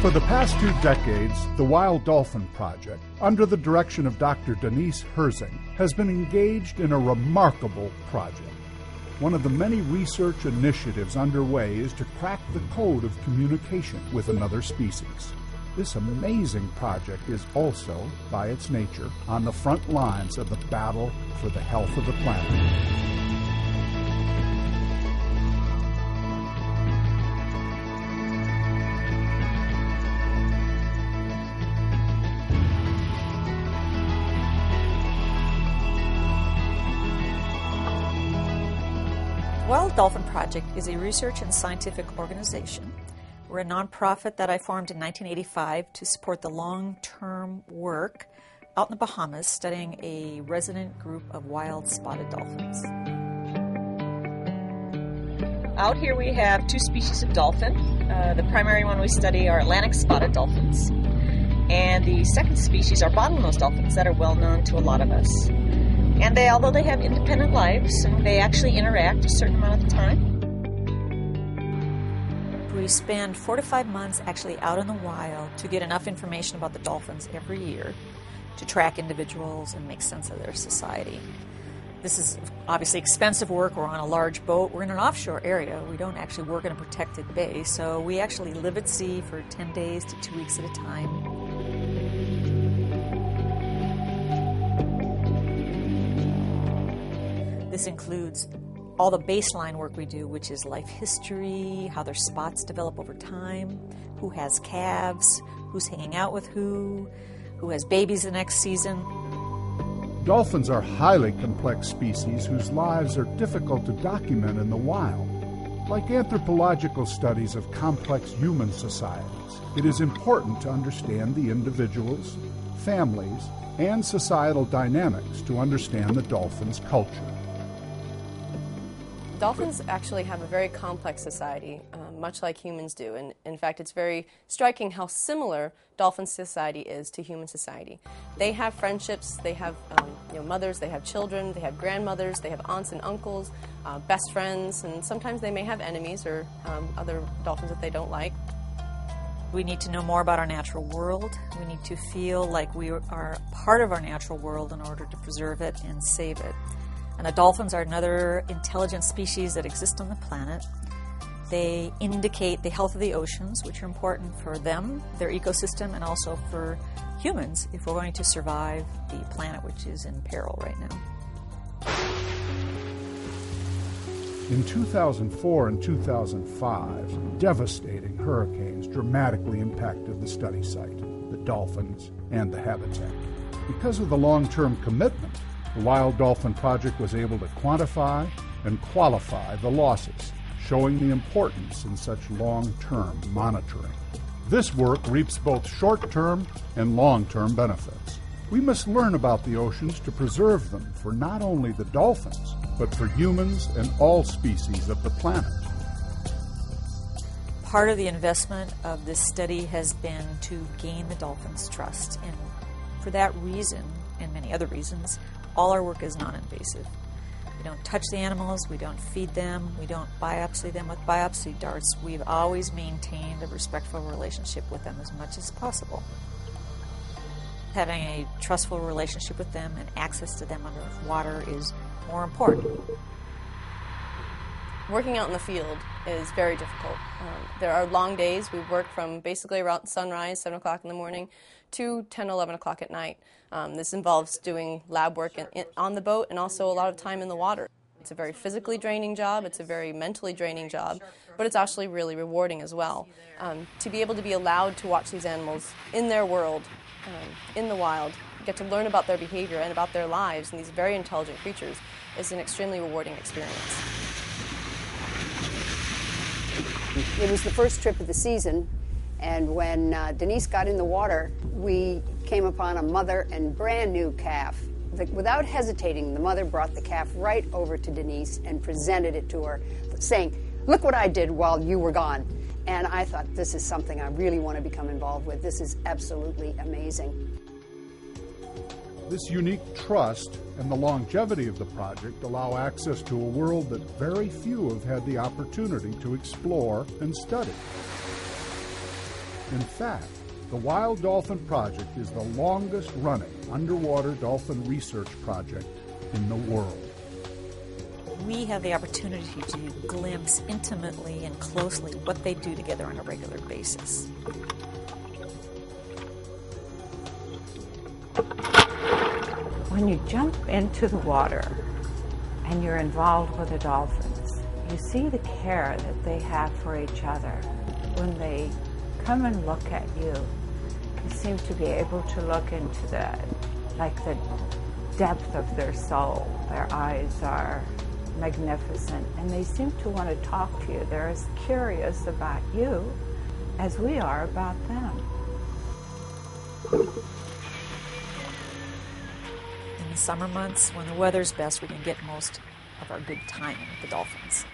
For the past 2 decades, the Wild Dolphin Project, under the direction of Dr. Denise Herzing, has been engaged in a remarkable project. One of the many research initiatives underway is to crack the code of communication with another species. This amazing project is also, by its nature, on the front lines of the battle for the health of the planet. Wild Dolphin Project is a research and scientific organization. We're a nonprofit that I formed in 1985 to support the long-term work out in the Bahamas studying a resident group of wild spotted dolphins. Out here we have 2 species of dolphin. The primary one we study are Atlantic spotted dolphins. And the second species are bottlenose dolphins that are well known to a lot of us. And although they have independent lives, they actually interact a certain amount of the time. We spend 4 to 5 months actually out in the wild to get enough information about the dolphins every year to track individuals and make sense of their society. This is obviously expensive work. We're on a large boat. We're in an offshore area. We don't actually work in a protected bay, so we actually live at sea for 10 days to 2 weeks at a time. This includes all the baseline work we do, which is life history, how their spots develop over time, who has calves, who's hanging out with who has babies the next season. Dolphins are highly complex species whose lives are difficult to document in the wild. Like anthropological studies of complex human societies, it is important to understand the individuals, families, and societal dynamics to understand the dolphin's culture. Dolphins actually have a very complex society, much like humans do. And in fact, it's very striking how similar dolphin society is to human society. They have friendships, they have mothers, they have children, they have grandmothers, they have aunts and uncles, best friends, and sometimes they may have enemies or other dolphins that they don't like. We need to know more about our natural world. We need to feel like we are part of our natural world in order to preserve it and save it. And the dolphins are another intelligent species that exist on the planet. They indicate the health of the oceans, which are important for them, their ecosystem, and also for humans if we're going to survive the planet, which is in peril right now. In 2004 and 2005, devastating hurricanes dramatically impacted the study site, the dolphins, and the habitat. Because of the long-term commitment, the Wild Dolphin Project was able to quantify and qualify the losses, showing the importance in such long-term monitoring. This work reaps both short-term and long-term benefits. We must learn about the oceans to preserve them for not only the dolphins, but for humans and all species of the planet. Part of the investment of this study has been to gain the dolphins' trust. And for that reason, and many other reasons, all our work is non-invasive. We don't touch the animals, we don't feed them, we don't biopsy them with biopsy darts. We've always maintained a respectful relationship with them as much as possible. Having a trustful relationship with them and access to them underwater is more important. Working out in the field is very difficult. There are long days. We work from basically around sunrise, 7 o'clock in the morning, to 10, 11 o'clock at night. This involves doing lab work on the boat and also a lot of time in the water. It's a very physically draining job, it's a very mentally draining job, but it's actually really rewarding as well. To be able to be allowed to watch these animals in their world, in the wild, get to learn about their behavior and about their lives and these very intelligent creatures is an extremely rewarding experience. It was the first trip of the season, and when Denise got in the water, we came upon a mother and brand new calf. Without hesitating, the mother brought the calf right over to Denise and presented it to her, saying, "Look what I did while you were gone." And I thought, this is something I really want to become involved with. This is absolutely amazing. This unique trust and the longevity of the project allow access to a world that very few have had the opportunity to explore and study. In fact, the Wild Dolphin Project is the longest-running underwater dolphin research project in the world. We have the opportunity to glimpse intimately and closely what they do together on a regular basis. When you jump into the water and you're involved with the dolphins, you see the care that they have for each other. When they come and look at you, you seem to be able to look into the depth of their soul. Their eyes are magnificent, and they seem to want to talk to you. They're as curious about you as we are about them. In the summer months, when the weather's best, we can get most of our good time with the dolphins.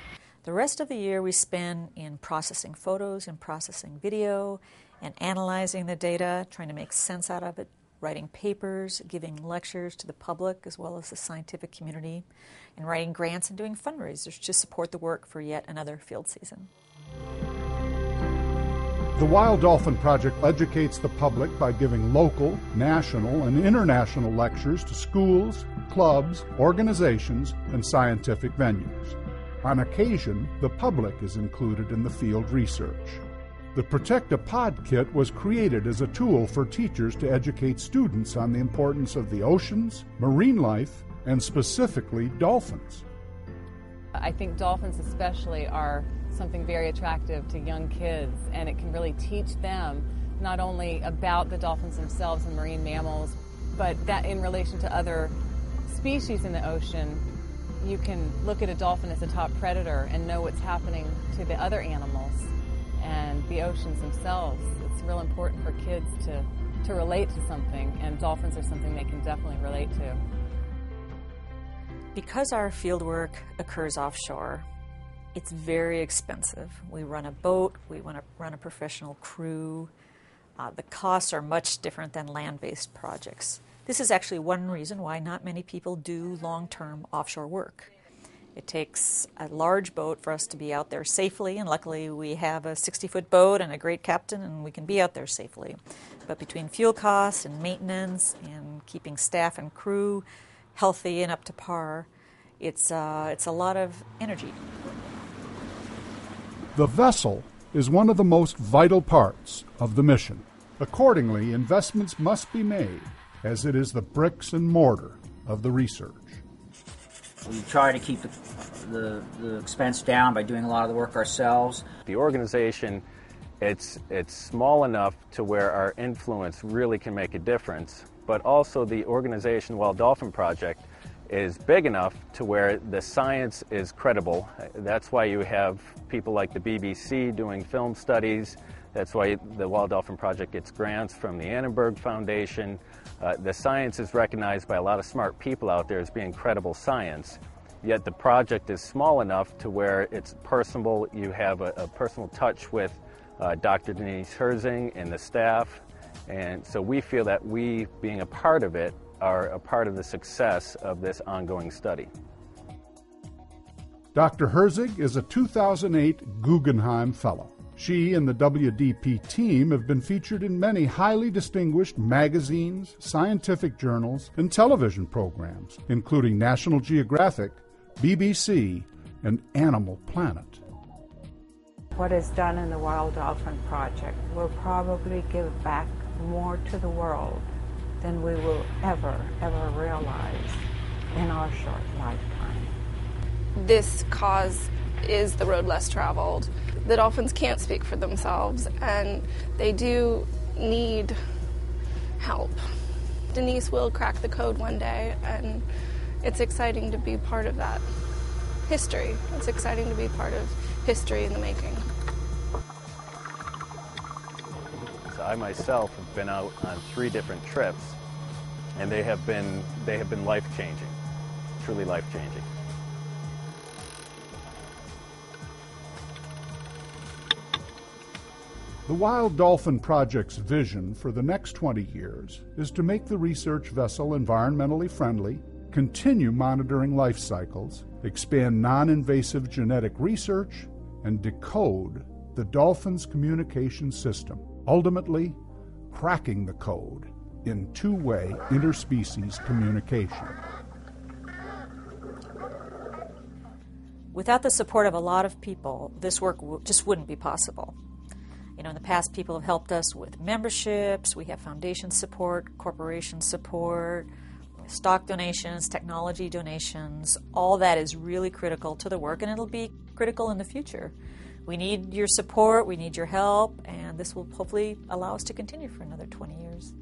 The rest of the year we spend in processing photos and processing video and analyzing the data, trying to make sense out of it, writing papers, giving lectures to the public as well as the scientific community, and writing grants and doing fundraisers to support the work for yet another field season. The Wild Dolphin Project educates the public by giving local, national, and international lectures to schools, clubs, organizations, and scientific venues. On occasion, the public is included in the field research. The Protect a Pod Kit was created as a tool for teachers to educate students on the importance of the oceans, marine life, and specifically dolphins. I think dolphins especially are something very attractive to young kids, and it can really teach them not only about the dolphins themselves and marine mammals, but that in relation to other species in the ocean, you can look at a dolphin as a top predator and know what's happening to the other animals and the oceans themselves. It's real important for kids to relate to something, and dolphins are something they can definitely relate to. Because our fieldwork occurs offshore, it's very expensive. We run a boat, we want to run a professional crew. The costs are much different than land-based projects. This is actually one reason why not many people do long-term offshore work. It takes a large boat for us to be out there safely, and luckily we have a 60-foot boat and a great captain, and we can be out there safely. But between fuel costs and maintenance and keeping staff and crew healthy and up to par, it's a lot of energy. The vessel is one of the most vital parts of the mission. Accordingly, investments must be made, as it is the bricks and mortar of the research. We try to keep the expense down by doing a lot of the work ourselves. The organization, it's small enough to where our influence really can make a difference, but also the organization, Wild Dolphin Project, is big enough to where the science is credible. That's why you have people like the BBC doing film studies. That's why the Wild Dolphin Project gets grants from the Annenberg Foundation. The science is recognized by a lot of smart people out there as being credible science. Yet the project is small enough to where it's personable. You have a personal touch with Dr. Denise Herzing and the staff. And so we feel that we, being a part of it, are a part of the success of this ongoing study. Dr. Herzig is a 2008 Guggenheim Fellow. She and the WDP team have been featured in many highly distinguished magazines, scientific journals, and television programs, including National Geographic, BBC, and Animal Planet. What is done in the Wild Dolphin Project will probably give back more to the world than we will ever realize in our short lifetime. This cause is the road less traveled. The dolphins can't speak for themselves, and they do need help. Denise will crack the code one day, and it's exciting to be part of that history. It's exciting to be part of history in the making. I myself have been out on 3 different trips, and they have been life-changing, truly life-changing. The Wild Dolphin Project's vision for the next 20 years is to make the research vessel environmentally friendly, continue monitoring life cycles, expand non-invasive genetic research, and decode the dolphin's communication system. ultimately cracking the code in two-way interspecies communication. Without the support of a lot of people, this work just wouldn't be possible. You know, in the past, people have helped us with memberships, we have foundation support, corporation support, stock donations, technology donations. All that is really critical to the work, and it'll be critical in the future. We need your support, we need your help, and this will hopefully allow us to continue for another 20 years.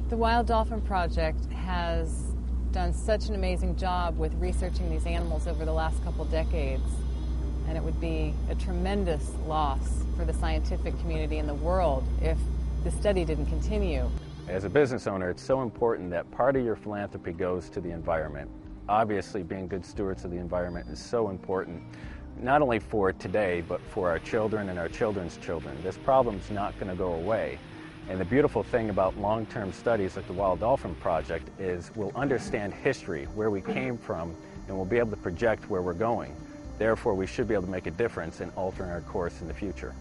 The Wild Dolphin Project has done such an amazing job with researching these animals over the last couple decades, and it would be a tremendous loss for the scientific community in the world if the study didn't continue. As a business owner, it's so important that part of your philanthropy goes to the environment. Obviously, being good stewards of the environment is so important, not only for today, but for our children and our children's children. This problem's not going to go away. And the beautiful thing about long-term studies like the Wild Dolphin Project is we'll understand history, where we came from, and we'll be able to project where we're going. Therefore, we should be able to make a difference in altering our course in the future.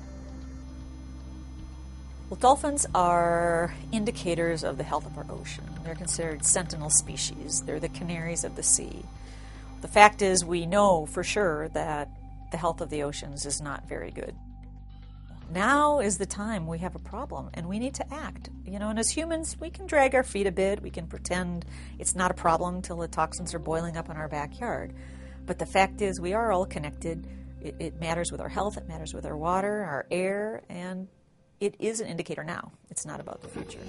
Well, dolphins are indicators of the health of our ocean. They're considered sentinel species. They're the canaries of the sea. The fact is, we know for sure that the health of the oceans is not very good. Now is the time we have a problem, and we need to act. You know, and as humans, we can drag our feet a bit. We can pretend it's not a problem till the toxins are boiling up in our backyard. But the fact is, we are all connected. It matters with our health. It matters with our water, our air, and it is an indicator now. It's not about the future.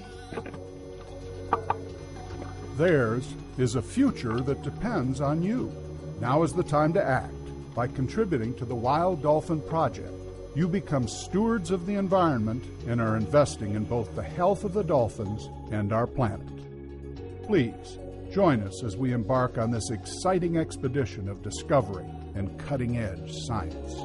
Theirs is a future that depends on you. Now is the time to act. By contributing to the Wild Dolphin Project, you become stewards of the environment and are investing in both the health of the dolphins and our planet. Please join us as we embark on this exciting expedition of discovery and cutting-edge science.